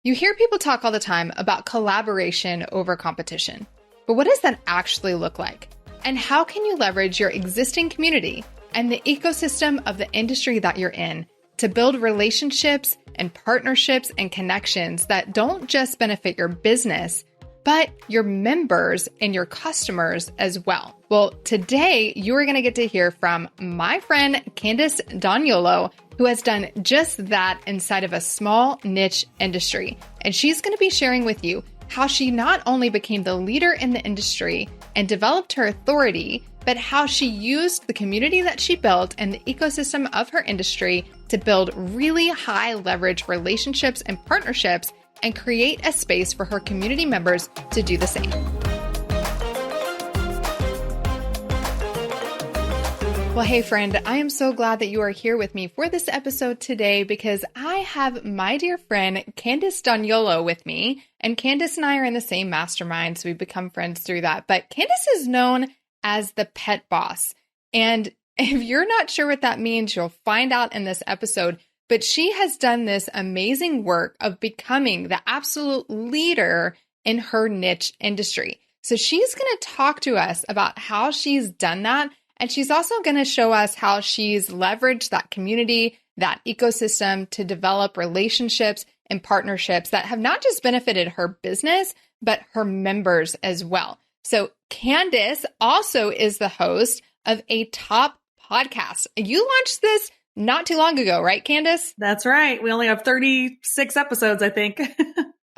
You hear people talk all the time about collaboration over competition, but what does that actually look like? And how can you leverage your existing community and the ecosystem of the industry that you're in to build relationships and partnerships and connections that don't just benefit your business, but your members and your customers as well? Well, today you are going to get to hear from my friend Candace D'Agnolo, who has done just that inside of a small niche industry. And she's going to be sharing with you how she not only became the leader in the industry and developed her authority, but how she used the community that she built and the ecosystem of her industry to build really high leverage relationships and partnerships and create a space for her community members to do the same. Well, hey friend, I am so glad that you are here with me for this episode today because I have my dear friend Candace D'Agnolo with me, and Candace and I are in the same mastermind, so we've become friends through that. But Candace is known as the pet boss, and if you're not sure what that means, you'll find out in this episode. But she has done this amazing work of becoming the absolute leader in her niche industry. So she's going to talk to us about how she's done that. And she's also going to show us how she's leveraged that community, that ecosystem to develop relationships and partnerships that have not just benefited her business, but her members as well. So Candace also is the host of a top podcast. You launched this not too long ago, right, Candace? That's right. We only have 36 episodes, I think.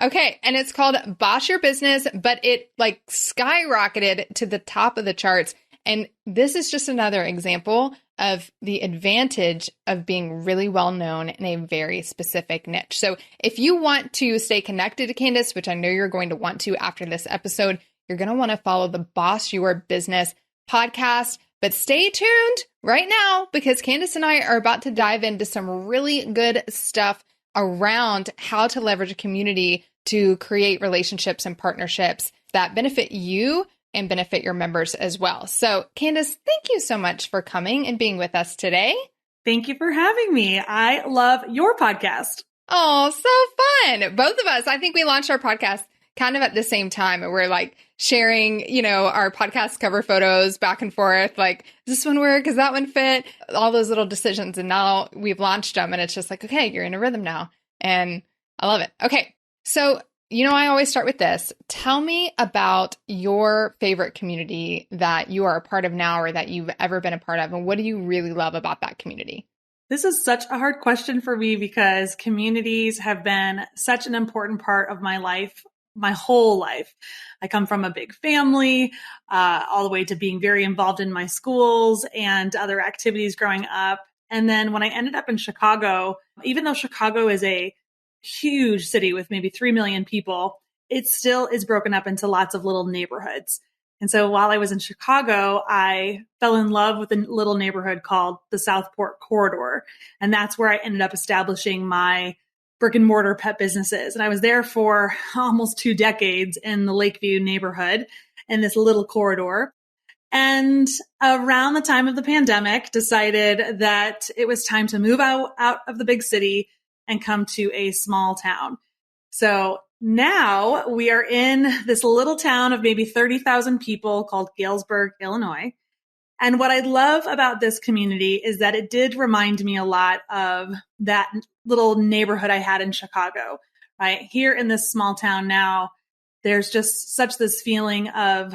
Okay. And it's called Boss Your Business, but it like skyrocketed to the top of the charts. And this is just another example of the advantage of being really well known in a very specific niche. So if you want to stay connected to Candace, which I know you're going to want to after this episode, you're going to want to follow the Boss Your Business podcast. But stay tuned right now because Candace and I are about to dive into some really good stuff around how to leverage a community to create relationships and partnerships that benefit you and benefit your members as well. So Candace, thank you so much for coming and being with us today. Thank you for having me. I love your podcast. Oh, so fun. Both of us, I think we launched our podcast kind of at the same time. And we're like sharing, our podcast cover photos back and forth. Like, does this one work? Does that one fit? All those little decisions. And now we've launched them and it's just like, okay, you're in a rhythm now. And I love it. Okay. So I always start with this. Tell me about your favorite community that you are a part of now or that you've ever been a part of. And what do you really love about that community? This is such a hard question for me because communities have been such an important part of my life, my whole life. I come from a big family, all the way to being very involved in my schools and other activities growing up. And then when I ended up in Chicago, even though Chicago is a huge city with maybe 3 million people, it still is broken up into lots of little neighborhoods. And so while I was in Chicago, I fell in love with a little neighborhood called the Southport Corridor. And that's where I ended up establishing my brick and mortar pet businesses. And I was there for almost 2 decades in the Lakeview neighborhood in this little corridor. And around the time of the pandemic, decided that it was time to move out of the big city and come to a small town. So now we are in this little town of maybe 30,000 people called Galesburg, Illinois. And what I love about this community is that it did remind me a lot of that little neighborhood I had in Chicago, right? Here in this small town now, there's just such this feeling of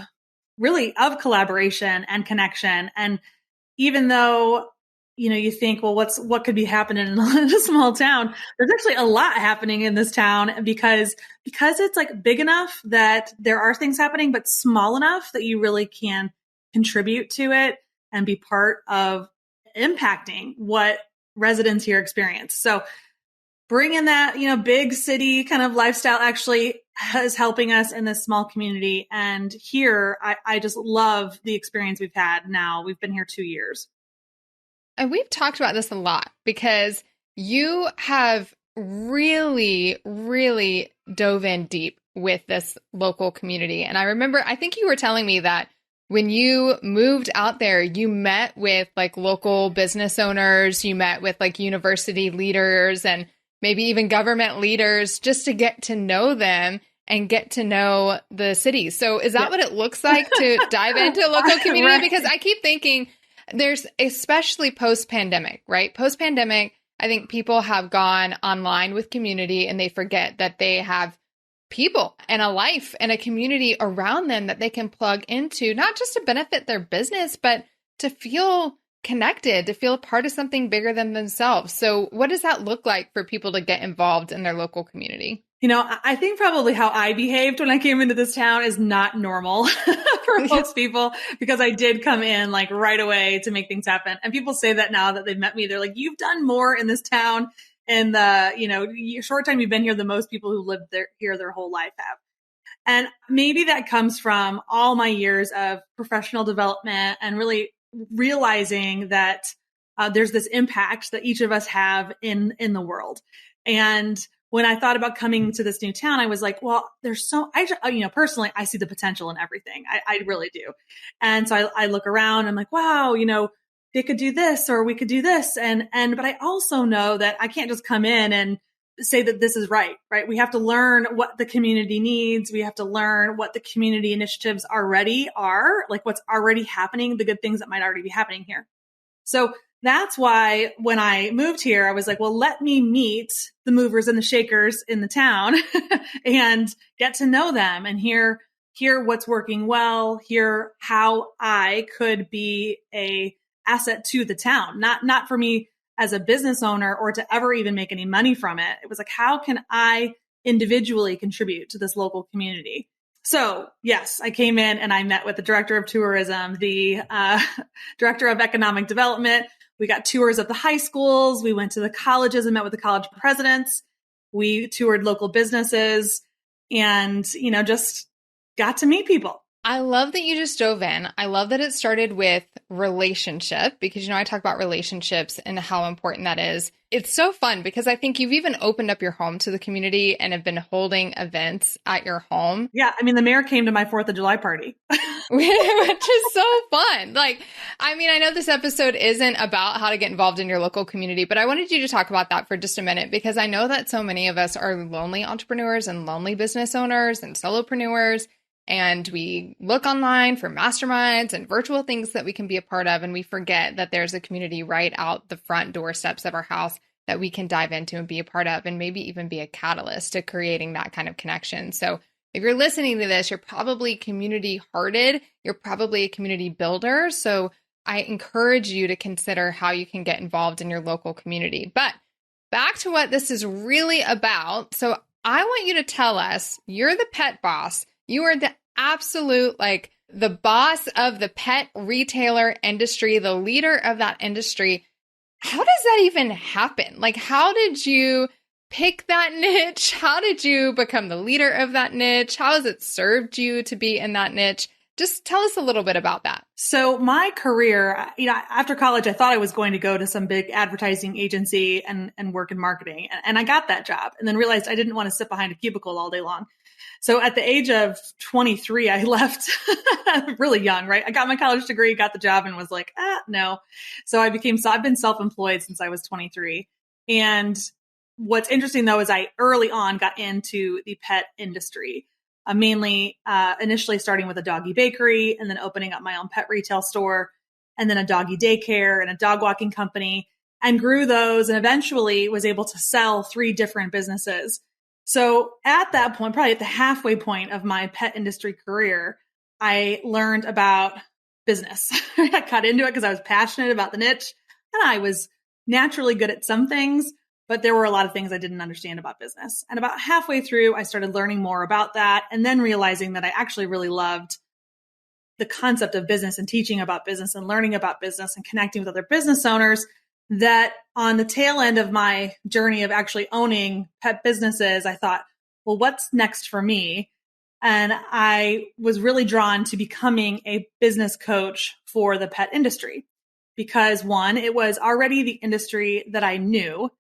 collaboration and connection. And even though you think, well, what could be happening in a small town? There's actually a lot happening in this town because it's like big enough that there are things happening, but small enough that you really can contribute to it and be part of impacting what residents here experience. So bringing that, big city kind of lifestyle actually is helping us in this small community. And here, I just love the experience we've had now. We've been here 2 years. And we've talked about this a lot because you have really, really dove in deep with this local community. And I remember, I think you were telling me that when you moved out there, you met with like local business owners, you met with like university leaders and maybe even government leaders, just to get to know them and get to know the city. So is that what it looks like to dive into a local community? Right. Because I keep thinking there's, especially post-pandemic, right? Post-pandemic, I think people have gone online with community and they forget that they have people and a life and a community around them that they can plug into, not just to benefit their business, but to feel connected, to feel part of something bigger than themselves. So what does that look like for people to get involved in their local community? I think probably how I behaved when I came into this town is not normal for most people, because I did come in like right away to make things happen. And people say that now that they've met me, they're like, you've done more in this town in the, short time you've been here than most people who lived here their whole life have. And maybe that comes from all my years of professional development and really realizing that there's this impact that each of us have in the world. And when I thought about coming to this new town, I was like, well, personally, I see the potential in everything. I really do. And so I look around, I'm like, wow, they could do this or we could do this. But I also know that I can't just come in and say that this is right? We have to learn what the community needs. We have to learn what the community initiatives already are, like what's already happening, the good things that might already be happening here. So that's why when I moved here, I was like, well, let me meet the movers and the shakers in the town and get to know them and hear what's working well, hear how I could be a asset to the town, not for me as a business owner or to ever even make any money from it. It was like, how can I individually contribute to this local community? So yes, I came in and I met with the director of tourism, the director of economic development. We got tours of the high schools. We went to the colleges and met with the college presidents. We toured local businesses and, just got to meet people. I love that you just dove in. I love that it started with relationship because, I talk about relationships and how important that is. It's so fun because I think you've even opened up your home to the community and have been holding events at your home. Yeah. I mean, the mayor came to my 4th of July party. Which is so fun. I know this episode isn't about how to get involved in your local community, but I wanted you to talk about that for just a minute because I know that so many of us are lonely entrepreneurs and lonely business owners and solopreneurs. And we look online for masterminds and virtual things that we can be a part of. And we forget that there's a community right out the front doorsteps of our house that we can dive into and be a part of and maybe even be a catalyst to creating that kind of connection. So if you're listening to this, you're probably community hearted. You're probably a community builder. So I encourage you to consider how you can get involved in your local community. But back to what this is really about. So I want you to tell us, you're the pet boss. You are the absolute, the boss of the pet retailer industry, the leader of that industry. How does that even happen? How did you pick that niche? How did you become the leader of that niche? How has it served you to be in that niche? Just tell us a little bit about that. So my career, after college, I thought I was going to go to some big advertising agency and work in marketing. And I got that job and then realized I didn't want to sit behind a cubicle all day long. So at the age of 23, I left really young, right? I got my college degree, got the job and was like, no. So I've been self-employed since I was 23. And what's interesting though, is I early on got into the pet industry, mainly initially starting with a doggy bakery and then opening up my own pet retail store and then a doggy daycare and a dog walking company and grew those and eventually was able to sell 3 different businesses. So at that point, probably at the halfway point of my pet industry career, I learned about business. I got into it because I was passionate about the niche and I was naturally good at some things, but there were a lot of things I didn't understand about business. And about halfway through, I started learning more about that and then realizing that I actually really loved the concept of business and teaching about business and learning about business and connecting with other business owners. That on the tail end of my journey of actually owning pet businesses, I thought, well, what's next for me? And I was really drawn to becoming a business coach for the pet industry because 1, it was already the industry that I knew,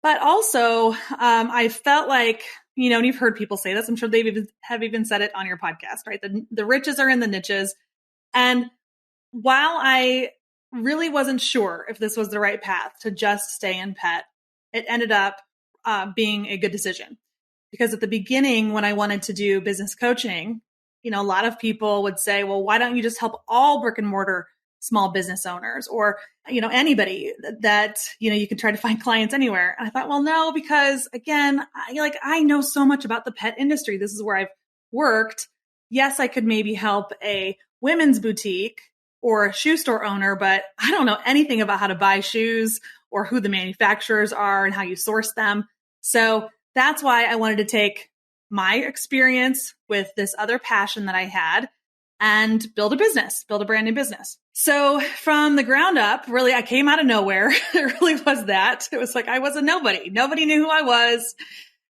but also I felt like, and you've heard people say this, I'm sure they have even said it on your podcast, right? The riches are in the niches. And while I really wasn't sure if this was the right path to just stay in pet, it ended up being a good decision. Because at the beginning, when I wanted to do business coaching, a lot of people would say, well, why don't you just help all brick and mortar small business owners or, anybody that, you can try to find clients anywhere. And I thought, well, no, because again, I know so much about the pet industry. This is where I've worked. Yes, I could maybe help a women's boutique or a shoe store owner, but I don't know anything about how to buy shoes or who the manufacturers are and how you source them. So that's why I wanted to take my experience with this other passion that I had and build a brand new business. So from the ground up, really, I came out of nowhere. It really was that. It was like I was a nobody. Nobody knew who I was.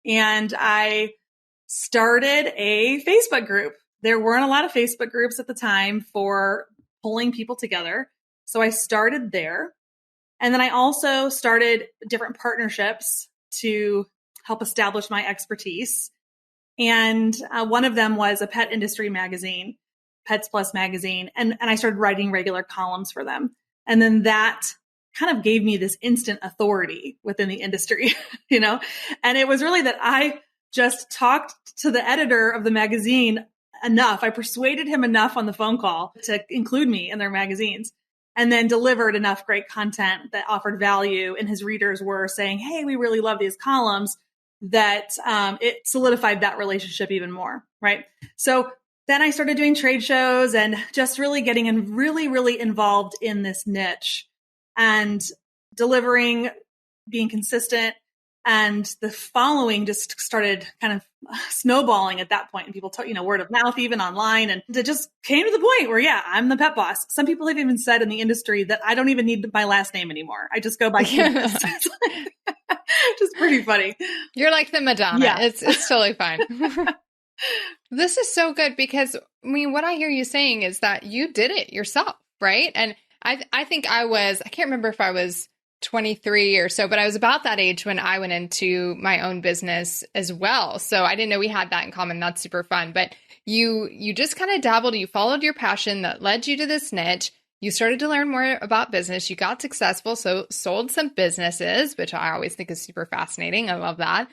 And I started a Facebook group. There weren't a lot of Facebook groups at the time for pulling people together. So I started there. And then I also started different partnerships to help establish my expertise. And one of them was a pet industry magazine, Pets Plus magazine. And I started writing regular columns for them. And then that kind of gave me this instant authority within the industry, and it was really that I just talked to the editor of the magazine enough. I persuaded him enough on the phone call to include me in their magazines, and then delivered enough great content that offered value. And his readers were saying, hey, we really love these columns, that it solidified that relationship even more. Right. So then I started doing trade shows and just really getting really involved in this niche and delivering, being consistent. And the following just started kind of snowballing at that point. And people talk, word of mouth, even online. And it just came to the point where, I'm the pet boss. Some people have even said in the industry that I don't even need my last name anymore. I just go by Candace. Just pretty funny. You're like the Madonna. Yeah. It's totally fine. This is so good because, what I hear you saying is that you did it yourself, right? And I think I can't remember if I was 23 or so, but I was about that age when I went into my own business as well. So I didn't know we had that in common. That's super fun. But you just kind of dabbled, you followed your passion that led you to this niche. You started to learn more about business. You got successful. So sold some businesses, which I always think is super fascinating. I love that.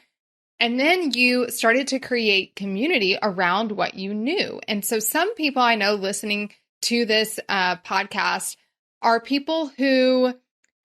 And then you started to create community around what you knew. And so some people I know listening to this podcast are people who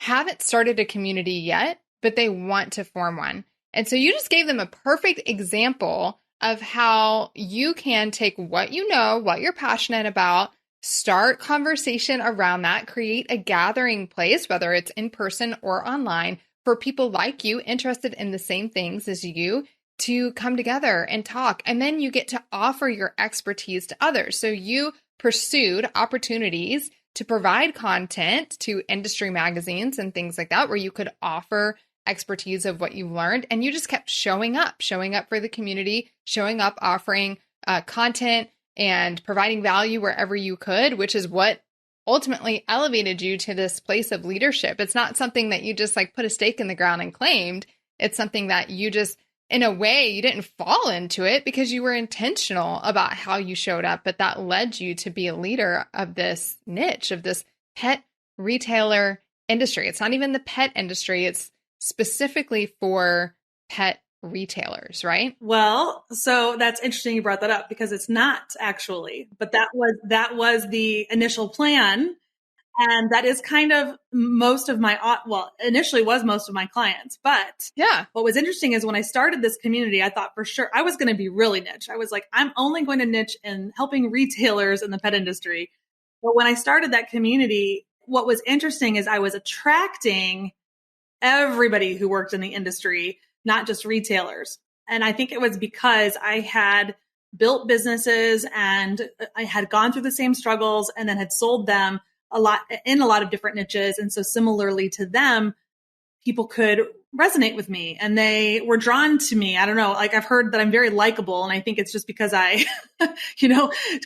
haven't started a community yet, but they want to form one. And so you just gave them a perfect example of how you can take what you know, what you're passionate about, start conversation around that, create a gathering place, whether it's in person or online, for people like you interested in the same things as you to come together and talk. And then you get to offer your expertise to others. So you pursued opportunities to provide content to industry magazines and things like that, where you could offer expertise of what you've learned. And you just kept showing up for the community, showing up, offering content and providing value wherever you could, which is what ultimately elevated you to this place of leadership. It's not something that you just put a stake in the ground and claimed. It's something that you just, in a way, you didn't fall into it because you were intentional about how you showed up, but that led you to be a leader of this niche, of this pet retailer industry. It's not even the pet industry. It's specifically for pet retailers, right? Well, so that's interesting you brought that up because it's not actually, but that was the initial plan. And that is kind of initially was most of my clients. But what was interesting is when I started this community, I thought for sure I was going to be really niche. I was like, I'm only going to niche in helping retailers in the pet industry. But when I started that community, what was interesting is I was attracting everybody who worked in the industry, not just retailers. And I think it was because I had built businesses and I had gone through the same struggles and then had sold them a lot of different niches. And so similarly to them, people could resonate with me and they were drawn to me. I don't know, I've heard that I'm very likable. And I think it's just because I,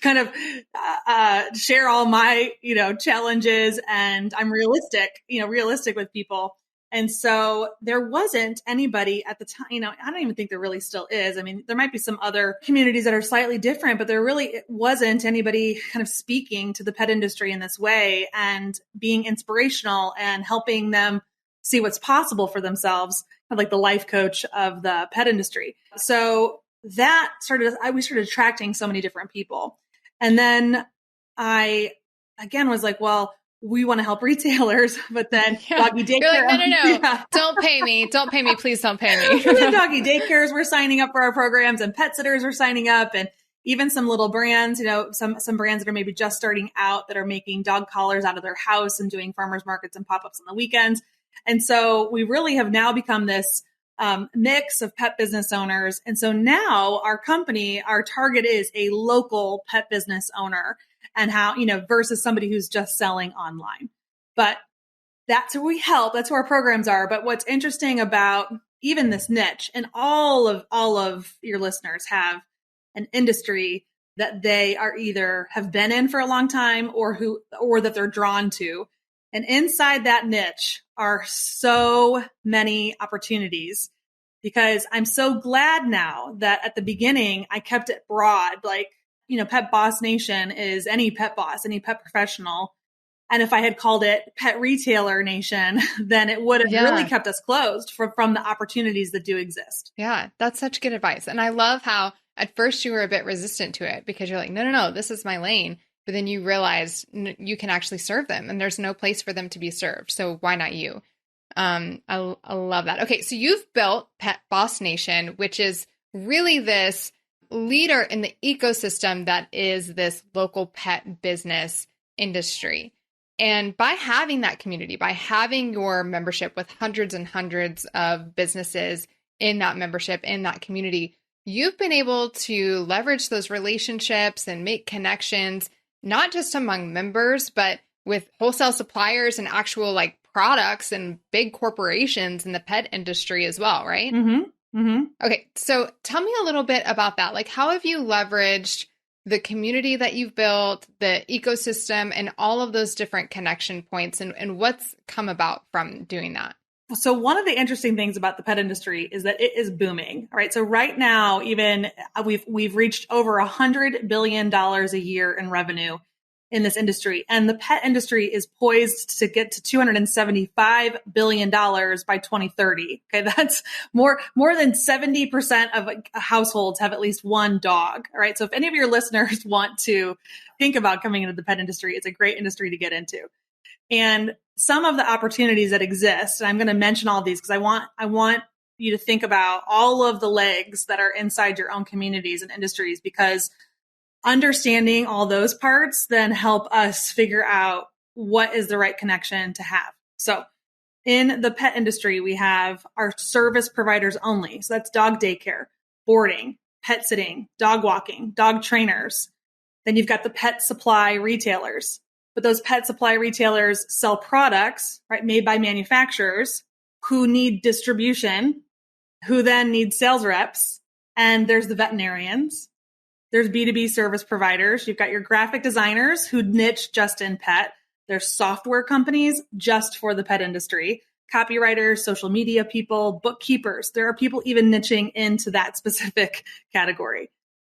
kind of share all my, challenges, and I'm realistic with people. And so there wasn't anybody at the time, I don't even think there really still is. I mean, there might be some other communities that are slightly different, but there really wasn't anybody kind of speaking to the pet industry in this way and being inspirational and helping them see what's possible for themselves, kind of like the life coach of the pet industry. So that we started attracting so many different people. And then I, again, was like, well, we want to help retailers, but then doggy daycare. You're like, no. Yeah. Don't pay me. Don't pay me. Please don't pay me. And then doggy daycares were signing up for our programs, and pet sitters were signing up, and even some little brands, some brands that are maybe just starting out that are making dog collars out of their house and doing farmers markets and pop-ups on the weekends. And so we really have now become this mix of pet business owners. And so now our company, our target is a local pet business owner, and how, versus somebody who's just selling online. But that's who we help. That's who our programs are. But what's interesting about even this niche, and all of your listeners have an industry that they are either have been in for a long time or that they're drawn to. And inside that niche are so many opportunities, because I'm so glad now that at the beginning I kept it broad. Like, Pet Boss Nation is any pet boss, any pet professional. And if I had called it Pet Retailer Nation, then it would have really kept us closed from the opportunities that do exist. Yeah, that's such good advice. And I love how at first you were a bit resistant to it, because you're like, no, this is my lane. But then you realize you can actually serve them, and there's no place for them to be served. So why not you? I love that. Okay, so you've built Pet Boss Nation, which is really this leader in the ecosystem that is this local pet business industry. And by having that community, by having your membership with hundreds and hundreds of businesses in that membership, in that community, you've been able to leverage those relationships and make connections, not just among members, but with wholesale suppliers and actual products and big corporations in the pet industry as well, right? Mm-hmm. Mm-hmm. Okay, so tell me a little bit about that. How have you leveraged the community that you've built, the ecosystem, and all of those different connection points, and what's come about from doing that? So one of the interesting things about the pet industry is that it is booming, right? So right now, even we've reached over $100 billion a year in revenue in this industry. And the pet industry is poised to get to $275 billion by 2030. Okay. That's more than 70% of households have at least one dog. All right. So if any of your listeners want to think about coming into the pet industry, it's a great industry to get into. And some of the opportunities that exist, and I'm going to mention all of these because I want you to think about all of the legs that are inside your own communities and industries, because understanding all those parts then help us figure out what is the right connection to have. So in the pet industry, we have our service providers only. So that's dog daycare, boarding, pet sitting, dog walking, dog trainers. Then you've got the pet supply retailers. But those pet supply retailers sell products, right, made by manufacturers who need distribution, who then need sales reps. And there's the veterinarians. There's B2B service providers. You've got your graphic designers who niche just in pet. There's software companies just for the pet industry, copywriters, social media people, bookkeepers. There are people even niching into that specific category.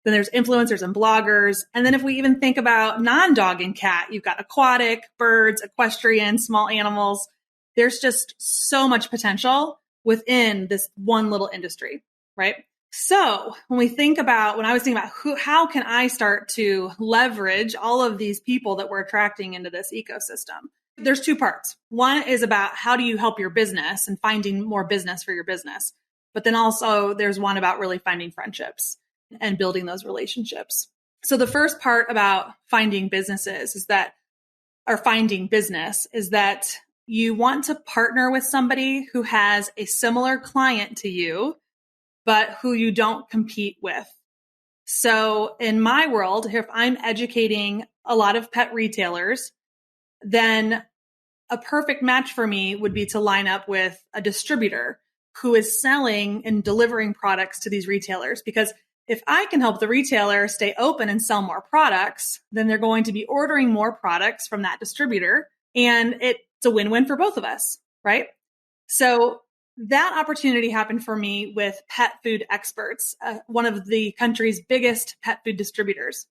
Then there's influencers and bloggers. And then if we even think about non-dog and cat, you've got aquatic, birds, equestrian, small animals. There's just so much potential within this one little industry, right? So when I was thinking about how can I start to leverage all of these people that we're attracting into this ecosystem? There's two parts. One is about how do you help your business and finding more business for your business. But then also there's one about really finding friendships and building those relationships. So the first part about finding business is that you want to partner with somebody who has a similar client to you, but who you don't compete with. So in my world, if I'm educating a lot of pet retailers, then a perfect match for me would be to line up with a distributor who is selling and delivering products to these retailers. Because if I can help the retailer stay open and sell more products, then they're going to be ordering more products from that distributor. And it's a win-win for both of us, right? So that opportunity happened for me with Pet Food Experts, one of the country's biggest pet food distributors.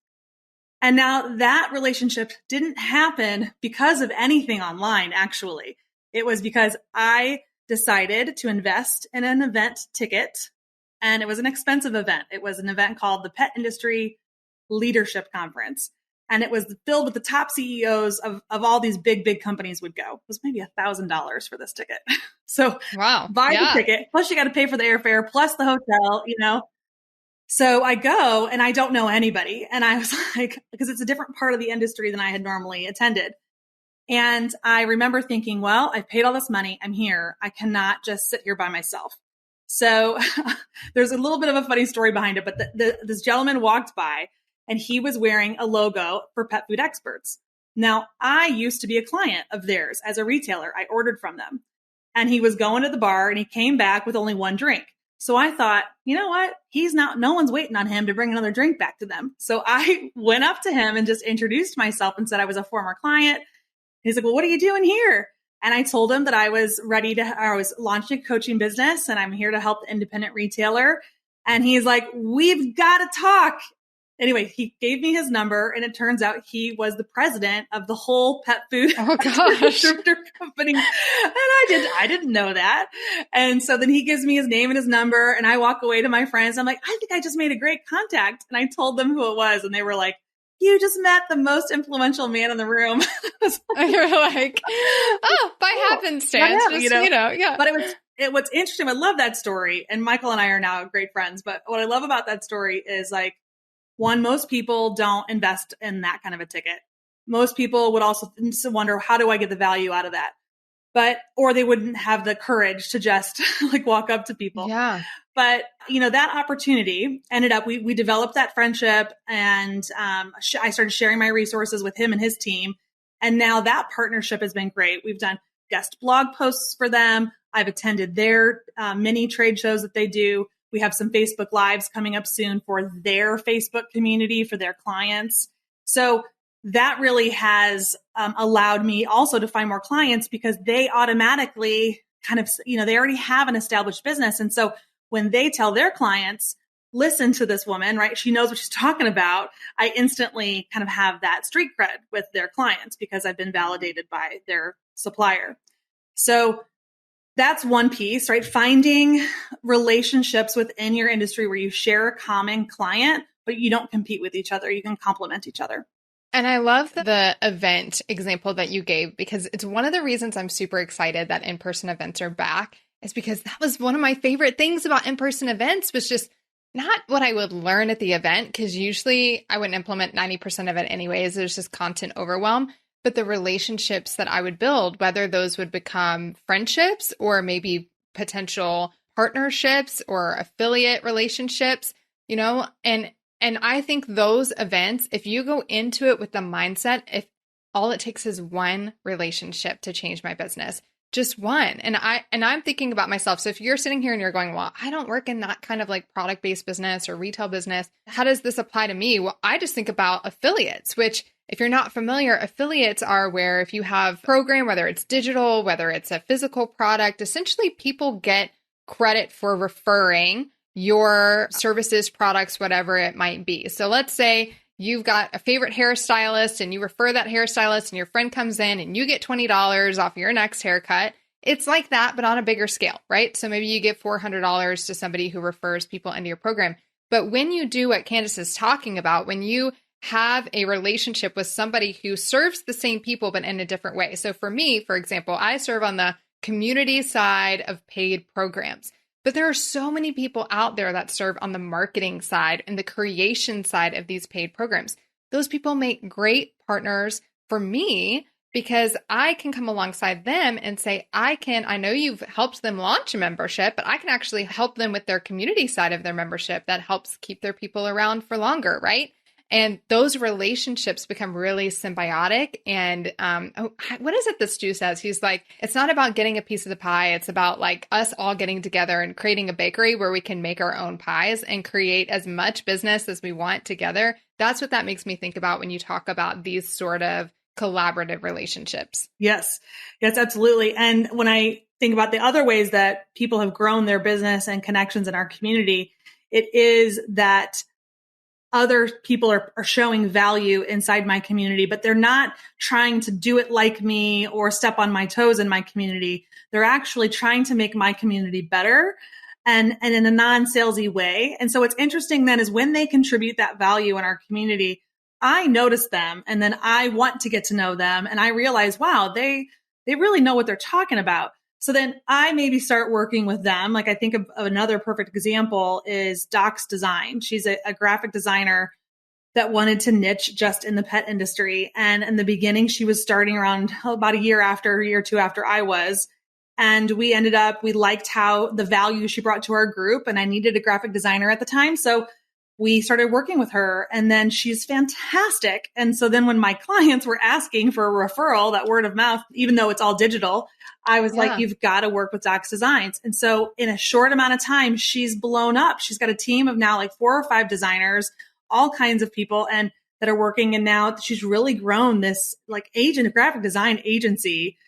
And now that relationship didn't happen because of anything online, actually. It was because I decided to invest in an event ticket, and it was an expensive event. It was an event called the Pet Industry Leadership Conference. And it was filled with the top CEOs of all these big companies would go. It was maybe $1,000 for this ticket. So Wow. buy Yeah. the ticket, plus you got to pay for the airfare, plus the hotel, you know. So I go and I don't know anybody. And I was like, because it's a different part of the industry than I had normally attended. And I remember thinking, well, I've paid all this money. I'm here. I cannot just sit here by myself. So there's a little bit of a funny story behind it, but this gentleman walked by and he was wearing a logo for Pet Food Experts. Now, I used to be a client of theirs as a retailer. I ordered from them. And he was going to the bar and he came back with only one drink. So I thought, you know what? No one's waiting on him to bring another drink back to them. So I went up to him and just introduced myself and said I was a former client. He's like, well, what are you doing here? And I told him that I was launching a coaching business and I'm here to help the independent retailer. And he's like, we've got to talk. Anyway, he gave me his number and it turns out he was the president of the whole pet food distributor company. And I didn't know that. And so then he gives me his name and his number and I walk away to my friends. I'm like, I think I just made a great contact. And I told them who it was and they were like, you just met the most influential man in the room. You're like, oh, by happenstance, yeah. But what's interesting, I love that story. And Michael and I are now great friends. But what I love about that story is like, one, most people don't invest in that kind of a ticket. Most people would also wonder, how do I get the value out of that? Or they wouldn't have the courage to just like walk up to people. Yeah. But, that opportunity ended up, we developed that friendship and I started sharing my resources with him and his team. And now that partnership has been great. We've done guest blog posts for them. I've attended their mini trade shows that they do. We have some Facebook Lives coming up soon for their Facebook community, for their clients. So that really has allowed me also to find more clients because they automatically kind of, they already have an established business. And so when they tell their clients, listen to this woman, right? She knows what she's talking about. I instantly kind of have that street cred with their clients because I've been validated by their supplier. So that's one piece, right? Finding relationships within your industry where you share a common client, but you don't compete with each other. You can complement each other. And I love the event example that you gave because it's one of the reasons I'm super excited that in-person events are back is because that was one of my favorite things about in-person events was just not what I would learn at the event because usually I wouldn't implement 90% of it anyways. There's just content overwhelm. But the relationships that I would build, whether those would become friendships or maybe potential partnerships or affiliate relationships, and I think those events, if you go into it with the mindset, if all it takes is one relationship to change my business, just one. And I'm thinking about myself. So if you're sitting here and you're going, well, I don't work in that kind of like product-based business or retail business. How does this apply to me? Well, I just think about affiliates, which if you're not familiar, affiliates are where if you have a program, whether it's digital, whether it's a physical product, essentially people get credit for referring your services, products, whatever it might be. So let's say you've got a favorite hairstylist and you refer that hairstylist and your friend comes in and you get $20 off your next haircut. It's like that, but on a bigger scale, right? So maybe you give $400 to somebody who refers people into your program. But when you do what Candace is talking about, when you have a relationship with somebody who serves the same people, but in a different way. So for me, for example, I serve on the community side of paid programs, but there are so many people out there that serve on the marketing side and the creation side of these paid programs. Those people make great partners for me because I can come alongside them and say, I know you've helped them launch a membership, but I can actually help them with their community side of their membership that helps keep their people around for longer, right? And those relationships become really symbiotic. And what is it that Stu says? He's like, it's not about getting a piece of the pie. It's about like us all getting together and creating a bakery where we can make our own pies and create as much business as we want together. That's what that makes me think about when you talk about these sort of collaborative relationships. Yes, absolutely. And when I think about the other ways that people have grown their business and connections in our community, it is that other people are showing value inside my community, but they're not trying to do it like me or step on my toes in my community. They're actually trying to make my community better and in a non-salesy way. And so what's interesting then is when they contribute that value in our community, I notice them and then I want to get to know them. And I realize, wow, they really know what they're talking about. So then I maybe start working with them. Like I think of another perfect example is Doc's Design. She's a graphic designer that wanted to niche just in the pet industry. And in the beginning, she was starting around about a year or two after I was. And we liked how the value she brought to our group. And I needed a graphic designer at the time. So we started working with her and then she's fantastic. And so then when my clients were asking for a referral, that word of mouth, even though it's all digital, I was like, you've got to work with Doc's Designs. And so in a short amount of time, she's blown up. She's got a team of now like 4 or 5 designers, all kinds of people and that are working. And now she's really grown this like graphic design agency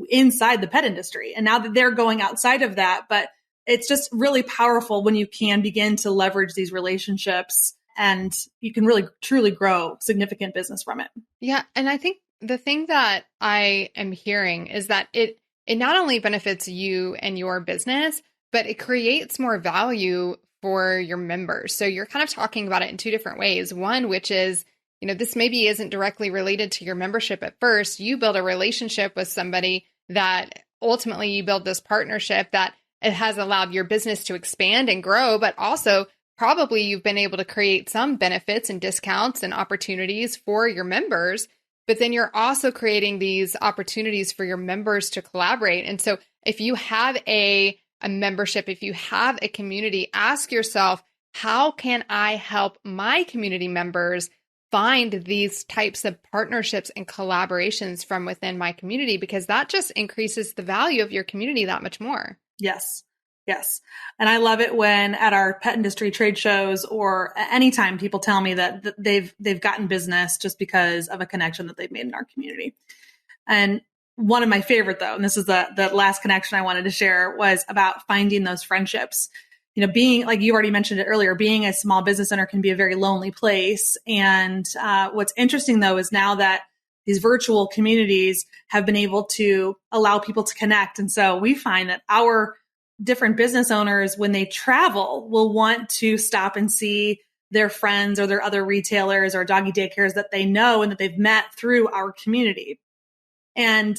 inside the pet industry. And now that they're going outside of that, but it's just really powerful when you can begin to leverage these relationships and you can really truly grow significant business from it. Yeah. And I think the thing that I am hearing is that it not only benefits you and your business, but it creates more value for your members. So you're kind of talking about it in 2 different ways. One, which is, this maybe isn't directly related to your membership at first. You build a relationship with somebody that ultimately you build this partnership that it has allowed your business to expand and grow, but also probably you've been able to create some benefits and discounts and opportunities for your members, but then you're also creating these opportunities for your members to collaborate. And so if you have a membership, if you have a community, ask yourself, how can I help my community members find these types of partnerships and collaborations from within my community? Because that just increases the value of your community that much more. Yes. And I love it when at our pet industry trade shows or anytime people tell me that they've gotten business just because of a connection that they've made in our community. And one of my favorite though, and this is the last connection I wanted to share, was about finding those friendships. Being, like you already mentioned it earlier, being a small business owner can be a very lonely place. And what's interesting though is now that these virtual communities have been able to allow people to connect. And so we find that our different business owners, when they travel, will want to stop and see their friends or their other retailers or doggy daycares that they know and that they've met through our community. And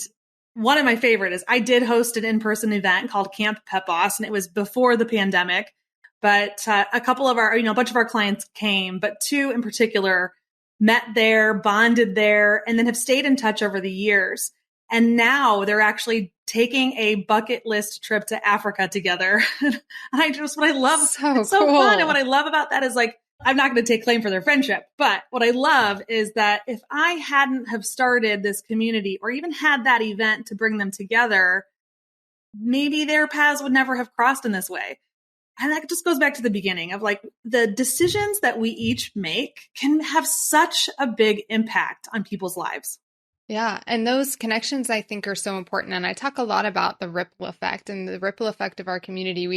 one of my favorite is I did host an in-person event called Camp Pet Boss, and it was before the pandemic. But a couple of a bunch of our clients came, but 2 in particular met there, bonded there, and then have stayed in touch over the years. And now they're actually taking a bucket list trip to Africa together. And what I love, it's so cool. fun. And what I love about that is like, I'm not going to take claim for their friendship, but what I love is that if I hadn't have started this community or even had that event to bring them together, maybe their paths would never have crossed in this way. And that just goes back to the beginning of like the decisions that we each make can have such a big impact on people's lives. Yeah. And those connections, I think, are so important. And I talk a lot about the ripple effect and the ripple effect of our community.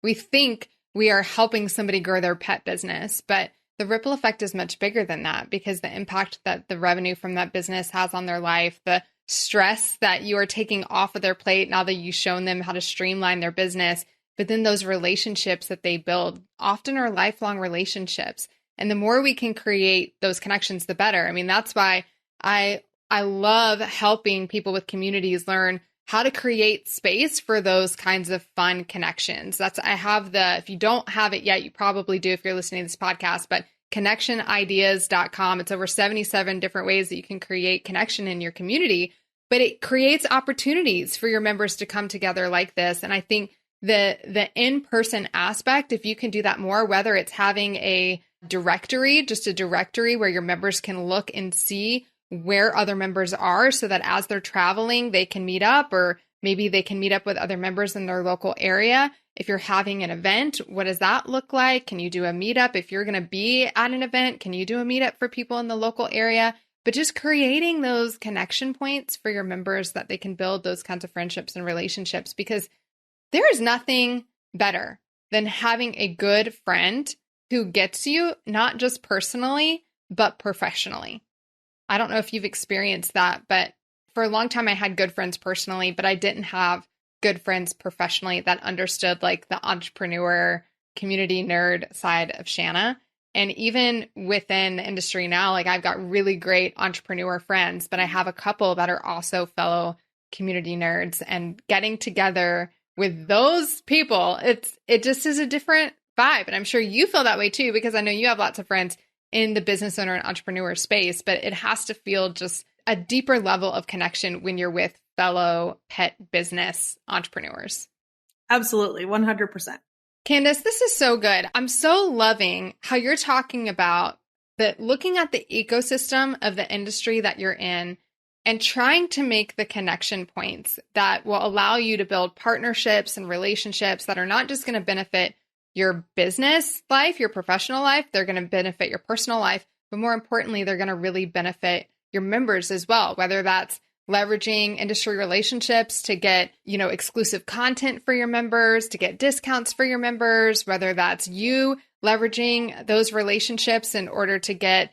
We think we are helping somebody grow their pet business, but the ripple effect is much bigger than that because the impact that the revenue from that business has on their life, the stress that you are taking off of their plate now that you've shown them how to streamline their business, but then those relationships that they build often are lifelong relationships. And the more we can create those connections, the better. I mean, that's why I love helping people with communities learn how to create space for those kinds of fun connections. If you don't have it yet, you probably do if you're listening to this podcast, but connectionideas.com. It's over 77 different ways that you can create connection in your community, but it creates opportunities for your members to come together like this. And I think the in-person aspect, if you can do that more, whether it's having a directory, just a directory where your members can look and see where other members are so that as they're traveling, they can meet up, or maybe they can meet up with other members in their local area. If you're having an event, what does that look like? Can you do a meetup? If you're going to be at an event, can you do a meetup for people in the local area? But just creating those connection points for your members that they can build those kinds of friendships and relationships, because there is nothing better than having a good friend who gets you not just personally, but professionally. I don't know if you've experienced that, but for a long time I had good friends personally, but I didn't have good friends professionally that understood like the entrepreneur, community nerd side of Shanna. And even within the industry now, like I've got really great entrepreneur friends, but I have a couple that are also fellow community nerds, and getting together with those people, it just is a different vibe. And I'm sure you feel that way too, because I know you have lots of friends in the business owner and entrepreneur space, but it has to feel just a deeper level of connection when you're with fellow pet business entrepreneurs. Absolutely. 100%. Candace, this is so good. I'm so loving how you're talking about looking at the ecosystem of the industry that you're in and trying to make the connection points that will allow you to build partnerships and relationships that are not just going to benefit your business life, your professional life, they're going to benefit your personal life, but more importantly, they're going to really benefit your members as well, whether that's leveraging industry relationships to get, exclusive content for your members, to get discounts for your members, whether that's you leveraging those relationships in order to get,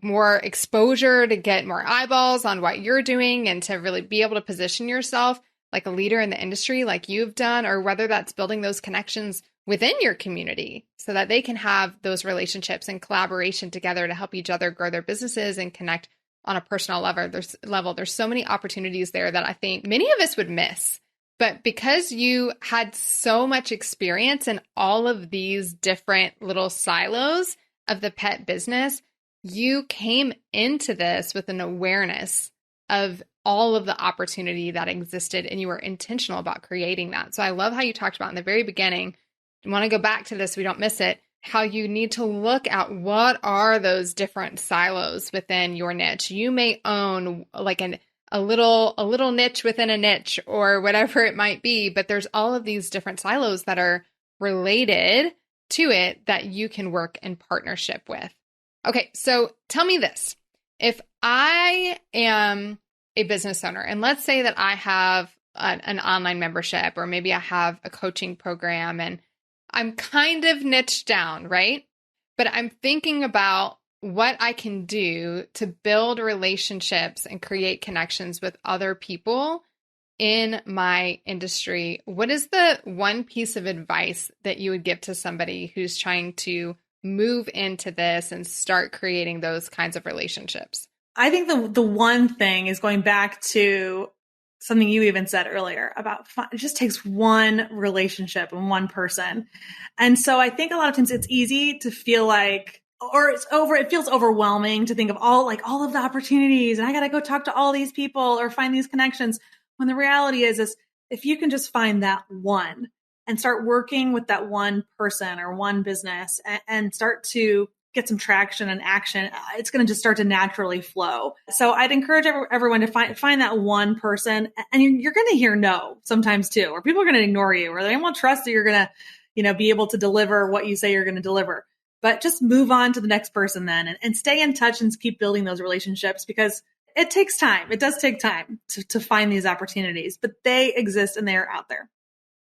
more exposure, to get more eyeballs on what you're doing and to really be able to position yourself like a leader in the industry like you've done, or whether that's building those connections within your community so that they can have those relationships and collaboration together to help each other grow their businesses and connect on a personal level. There's so many opportunities there that I think many of us would miss. But because you had so much experience in all of these different little silos of the pet business, you came into this with an awareness of all of the opportunity that existed, and you were intentional about creating that. So I love how you talked about in the very beginning, I want to go back to this, we don't miss it, how you need to look at what are those different silos within your niche. You may own like a little niche within a niche or whatever it might be, but there's all of these different silos that are related to it that you can work in partnership with. Okay, so tell me this. If I am a business owner, and let's say that I have an online membership, or maybe I have a coaching program, and I'm kind of niched down, right? But I'm thinking about what I can do to build relationships and create connections with other people in my industry. What is the one piece of advice that you would give to somebody who's trying to move into this and start creating those kinds of relationships? I think the one thing is going back to something you even said earlier about it just takes one relationship and one person. And so I think a lot of times it's easy to feel like, or it feels overwhelming to think of all of the opportunities and I got to go talk to all these people or find these connections. When the reality is if you can just find that one and start working with that one person or one business and start to get some traction and action, it's going to just start to naturally flow. So I'd encourage everyone to find that one person, and you're going to hear no sometimes too, or people are going to ignore you, or they won't trust that you're going to, be able to deliver what you say you're going to deliver. But just move on to the next person then, and stay in touch and keep building those relationships, because it takes time. It does take time to find these opportunities, but they exist and they are out there.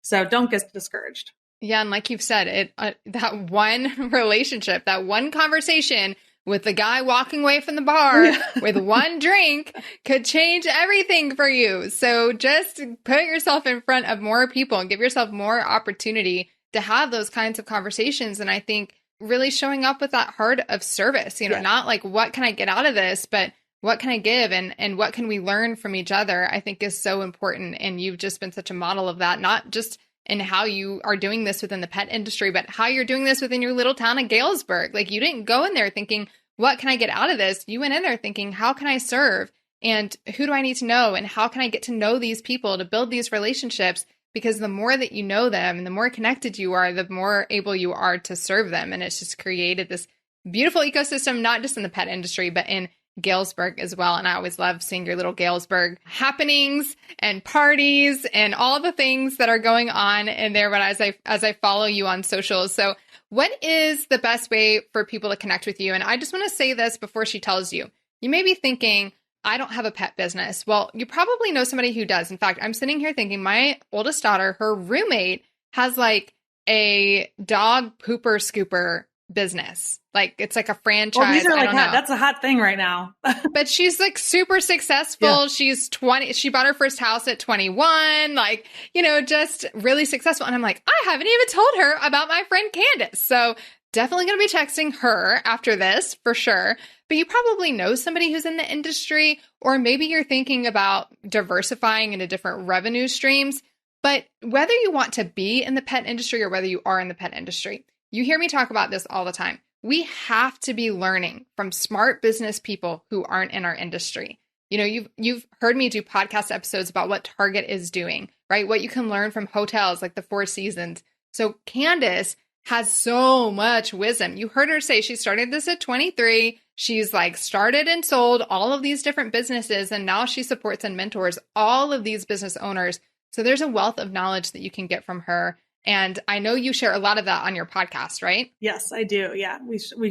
So don't get discouraged. Yeah. And like you've said, that one relationship, that one conversation with the guy walking away from the bar with one drink could change everything for you. So just put yourself in front of more people and give yourself more opportunity to have those kinds of conversations. And I think really showing up with that heart of service, not like, what can I get out of this, but what can I give and what can we learn from each other, I think is so important. And you've just been such a model of that, not just in how you are doing this within the pet industry, but how you're doing this within your little town of Galesburg. Like, you didn't go in there thinking, what can I get out of this? You went in there thinking, how can I serve? And who do I need to know? And how can I get to know these people to build these relationships? Because the more that you know them and the more connected you are, the more able you are to serve them. And it's just created this beautiful ecosystem, not just in the pet industry, but in Galesburg as well. And I always love seeing your little Galesburg happenings and parties and all the things that are going on in there. But as I follow you on socials, so what is the best way for people to connect with you? And I just want to say this before she tells you. You may be thinking, I don't have a pet business. Well, you probably know somebody who does. In fact, I'm sitting here thinking my oldest daughter, her roommate has like a dog pooper scooper business. Like it's like a franchise. Well, these are I like don't know. That's a hot thing right now. But she's like super successful. Yeah. She's 20. She bought her first house at 21, like, just really successful. And I'm like, I haven't even told her about my friend Candace. So definitely going to be texting her after this for sure. But you probably know somebody who's in the industry, or maybe you're thinking about diversifying into different revenue streams. But whether you want to be in the pet industry or whether you are in the pet industry, you hear me talk about this all the time. We have to be learning from smart business people who aren't in our industry. You've heard me do podcast episodes about what Target is doing, right? What you can learn from hotels like the Four Seasons. So Candace has so much wisdom. You heard her say she started this at 23. She's like started and sold all of these different businesses, and now she supports and mentors all of these business owners. So there's a wealth of knowledge that you can get from her. And I know you share a lot of that on your podcast, right? Yes, I do. Yeah.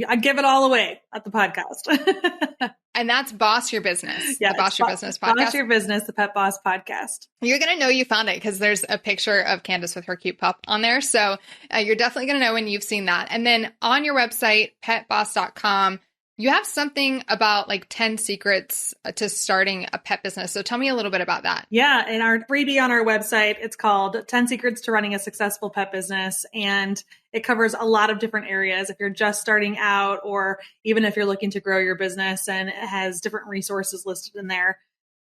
I give it all away at the podcast. And that's Boss Your Business, yeah, the Boss Your Business podcast. Boss Your Business, the Pet Boss podcast. You're going to know you found it because there's a picture of Candace with her cute pup on there. So you're definitely going to know when you've seen that. And then on your website, petboss.com, you have something about like 10 secrets to starting a pet business. So tell me a little bit about that. Yeah. In our freebie on our website, it's called 10 Secrets to Running a Successful Pet Business. And it covers a lot of different areas. If you're just starting out, or even if you're looking to grow your business, and it has different resources listed in there.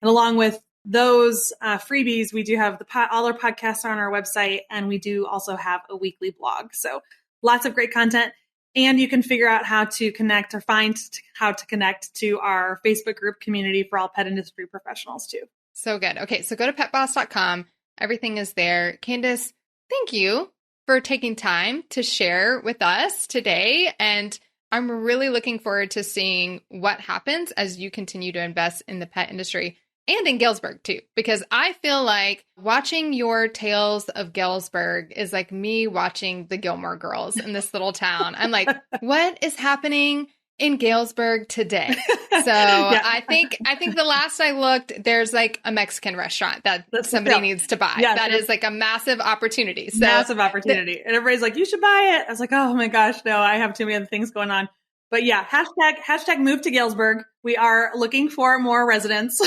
And along with those freebies, we do have all our podcasts on our website, and we do also have a weekly blog. So lots of great content. And you can figure out how to connect or find how to connect to our Facebook group community for all pet industry professionals too. So good. Okay, so go to petboss.com. Everything is there. Candace, thank you for taking time to share with us today. And I'm really looking forward to seeing what happens as you continue to invest in the pet industry and in Galesburg too, because I feel like watching your Tales of Galesburg is like me watching the Gilmore Girls in this little town. I'm like, what is happening in Galesburg today? So yeah. I think the last I looked, there's like a Mexican restaurant that somebody needs to buy. Yeah, that is like a massive opportunity. So massive opportunity. And everybody's like, you should buy it. I was like, oh my gosh, no, I have too many other things going on. But yeah, hashtag move to Galesburg. We are looking for more residents.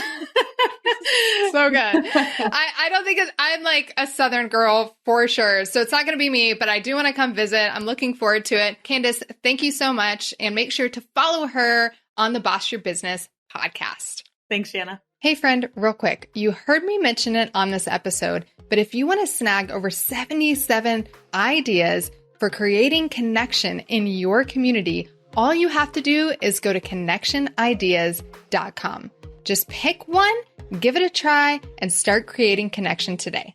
So good. I don't think I'm like a Southern girl for sure. So it's not going to be me, but I do want to come visit. I'm looking forward to it. Candace, thank you so much. And make sure to follow her on the Boss Your Business podcast. Thanks, Shanna. Hey friend, real quick. You heard me mention it on this episode, but if you want to snag over 77 ideas for creating connection in your community, all you have to do is go to connectionideas.com. Just pick one, give it a try, and start creating connection today.